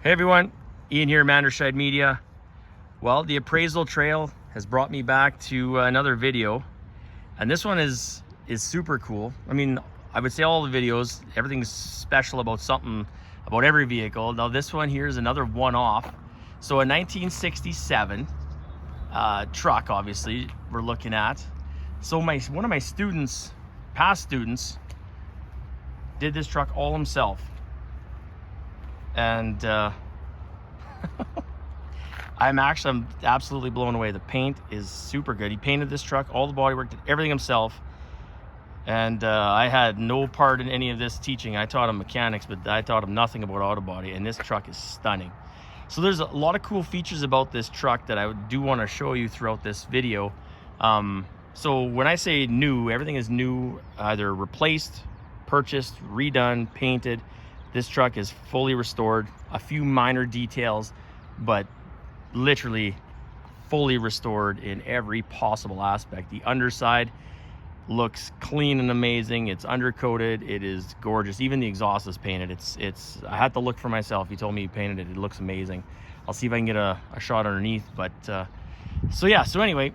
Hey everyone, Ian here, Manderscheid Media. Well, the appraisal trail has brought me back to another video, and this one is super cool. I mean, I would say all the videos, everything's special about something, about every vehicle. Now this one here is another one-off. So a 1967 truck, obviously, we're looking at. So one of my students, past students, did this truck all himself. And I'm absolutely blown away. The paint is super good. He painted this truck, all the bodywork, did everything himself. And I had no part in any of this teaching. I taught him mechanics, but I taught him nothing about auto body, and this truck is stunning. So there's a lot of cool features about this truck that I do want to show you throughout this video. So when I say new, everything is new, either replaced, purchased, redone, painted. This truck is fully restored. A few minor details, but literally fully restored in every possible aspect. The underside looks clean and amazing. It's undercoated. It is gorgeous. Even the exhaust is painted. It's I had to look for myself. He told me he painted it. It looks amazing. I'll see if I can get a shot underneath. But so yeah, so anyway,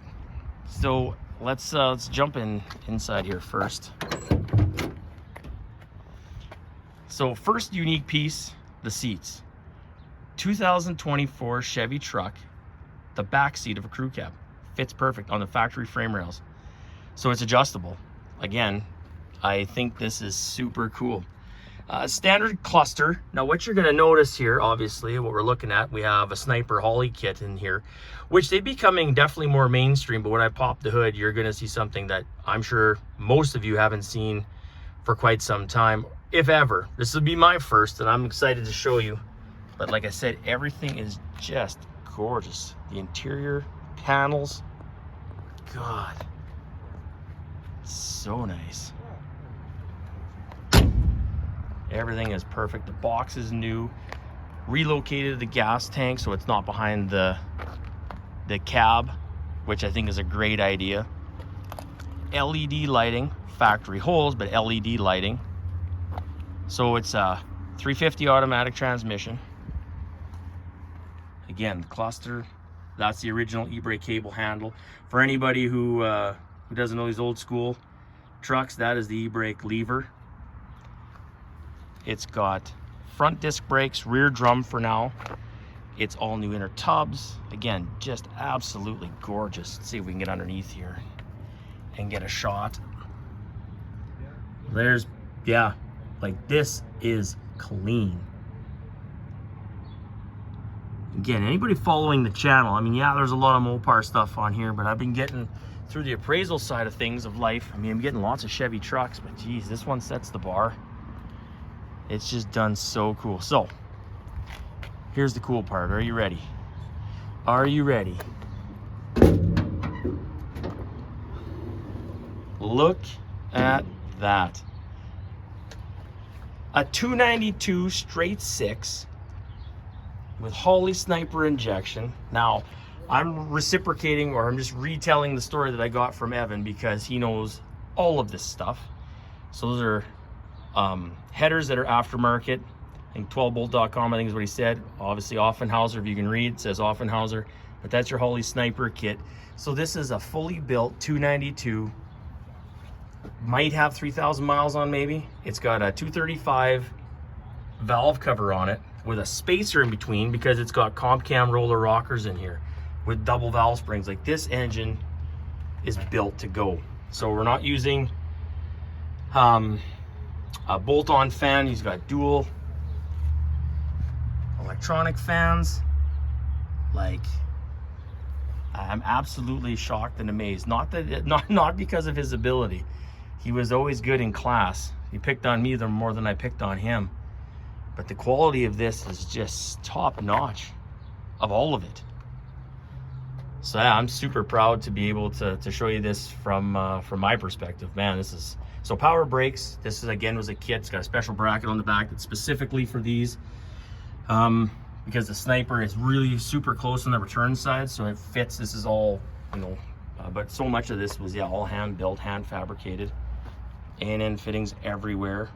so let's jump inside here first. So first unique piece, the seats. 2024 Chevy truck, the back seat of a crew cab. Fits perfect on the factory frame rails. So it's adjustable. Again, I think this is super cool. Standard cluster. Now what you're gonna notice here, obviously, what we're looking at, we have a Sniper Holly kit in here, which they're becoming definitely more mainstream, but when I pop the hood, you're gonna see something that I'm sure most of you haven't seen for quite some time, if ever. This will be my first, and I'm excited to show you. But like I said, everything is just gorgeous. The interior panels, God, so nice. Everything is perfect. The box is new. Relocated the gas tank so it's not behind the cab, which I think is a great idea. LED lighting, factory holes, but LED lighting. So it's a 350 automatic transmission. Again, the cluster, that's the original e-brake cable handle. For anybody who doesn't know these old school trucks, that is the e-brake lever. It's got front disc brakes, rear drum for now. It's all new inner tubs. Again, just absolutely gorgeous. Let's see if we can get underneath here and get a shot. There's, yeah, like this is clean. Again, anybody following the channel, I mean, yeah, there's a lot of Mopar stuff on here, but I've been getting through the appraisal side of things of life. I mean, I'm getting lots of Chevy trucks, but geez, this one sets the bar. It's just done so cool. So here's the cool part. Are you ready? Are you ready? Look at that. A 292 straight six with Holly Sniper injection. Now, I'm reciprocating, or I'm just retelling the story that I got from Evan because he knows all of this stuff. So those are headers that are aftermarket. I think 12bolt.com, I think is what he said. Obviously Offenhauser, if you can read, it says Offenhauser, but that's your Holly Sniper kit. So this is a fully built 292. Might have 3,000 miles on, maybe. It's got a 235 valve cover on it with a spacer in between because it's got comp cam roller rockers in here with double valve springs. Like, this engine is built to go. So we're not using a bolt-on fan. He's got dual electronic fans. Like, I'm absolutely shocked and amazed. Not because of his ability. He was always good in class. He picked on me more than I picked on him. But the quality of this is just top notch of all of it. So yeah, I'm super proud to be able to show you this from my perspective. Man, this is, so power brakes. This is, again, was a kit. It's got a special bracket on the back that's specifically for these. Because the Sniper is really super close on the return side, so it fits. This is all, you know, but so much of this was, yeah, all hand built, hand fabricated. A&N fittings everywhere.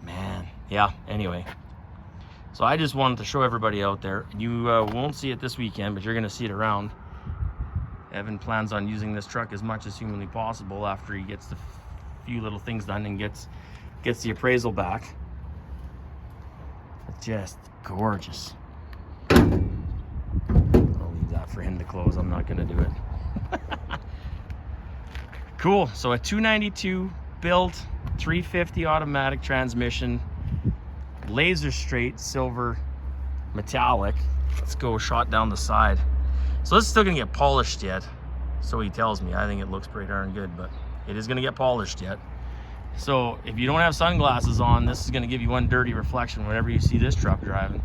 Man, yeah, anyway. So I just wanted to show everybody out there. You won't see it this weekend, but you're going to see it around. Evan plans on using this truck as much as humanly possible after he gets the few little things done and gets the appraisal back. Just gorgeous. I'll leave that for him to close. I'm not going to do it. Cool. So a 292 built 350 automatic transmission, laser straight silver metallic. Let's go shot down the side. So this is still gonna get polished yet, so he tells me. I think it looks pretty darn good, but it is gonna get polished yet. So if you don't have sunglasses on, this is gonna give you one dirty reflection whenever you see this truck driving.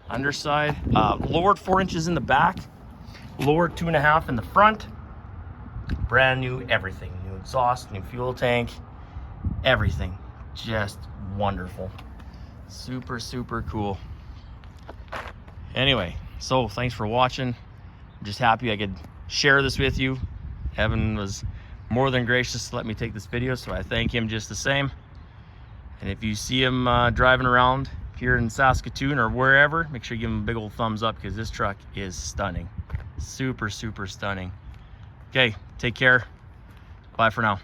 Underside, lowered 4 inches in the back, lowered 2.5 in the front. Brand new everything, new exhaust, new fuel tank, everything. Just wonderful. Super, super cool. Anyway, so thanks for watching. I'm just happy I could share this with you. Evan was more than gracious to let me take this video, so I thank him just the same. And if you see him driving around here in Saskatoon or wherever, make sure you give him a big old thumbs up, because this truck is stunning. Super, super stunning. Okay, take care. Bye for now.